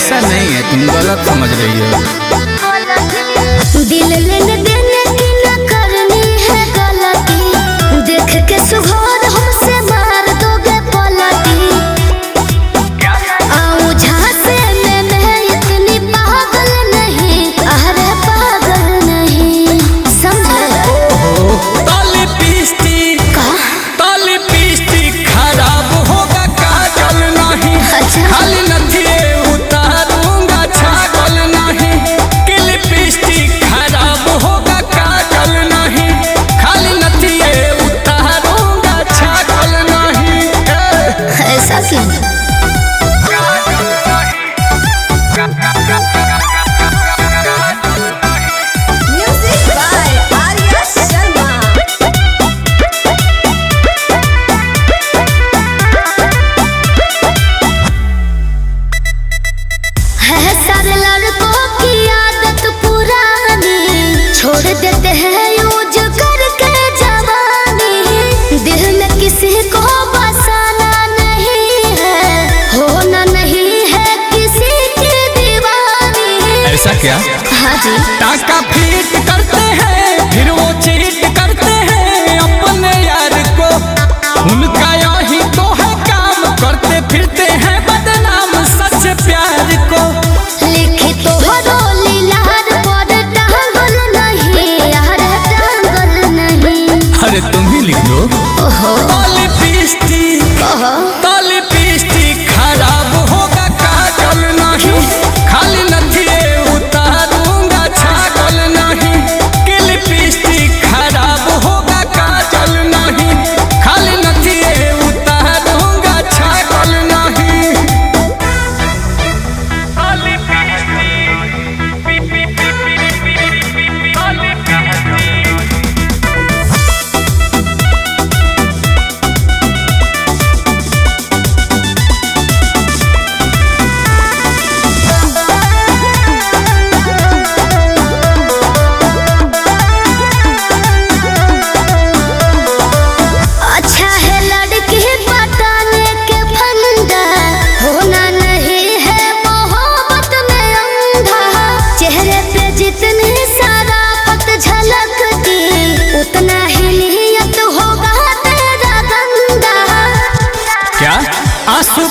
ऐसा नहीं है, तुम गलत समझ रही हो। दिल लेने देने की न करनी है गलती, देख के सुघोर हमसे मार दोगे पलटी। आऊं झांसे में मैं इतनी पागल नहीं, अरे पागल नहीं, समझे? ताली पिस्टी खराब होगा काजल नहीं, खाली नथिए उतारूंगा छागल नहीं। कि लिपस्टिक खराब होगा काजल नहीं, खाली नथिए उतारूंगा छागल नहीं। ऐसा क्यों? Music by Arya Sharma. है सारे लड़कों की आदत पुरानी, छोड़ देते हैं यूज करके जवानी। दिल में किसी को बसाना नहीं है, होना नहीं है किसी की दीवानी। ऐसा क्या? हाँ जी। टाका फीट करते हैं फिर वो चीट करते हैं अपने यार को, उनका यही तो है काम, करते फिरते हैं बदनाम सच प्यार को। लिखी तो हरोली लहर पर टांगल नहीं, यार टांगल नहीं। अरे तुम ही लिख दो। ओहो ताली पिस्टी खराब होगा काजल नहीं, खाली नथिए उतारूंगा छागल नहीं। कि लिपस्टिक खराब होगा काजल नहीं, खाली नथिए उतारूंगा छागल नहीं। अच्छा है लड़की पटाने के फंदा, होना नहीं है मोहब्बत में अंधा। चेहरे पे जितनी शराफत झलकती, उतना ही नियत होगा तेरा गंदा। क्या आंसू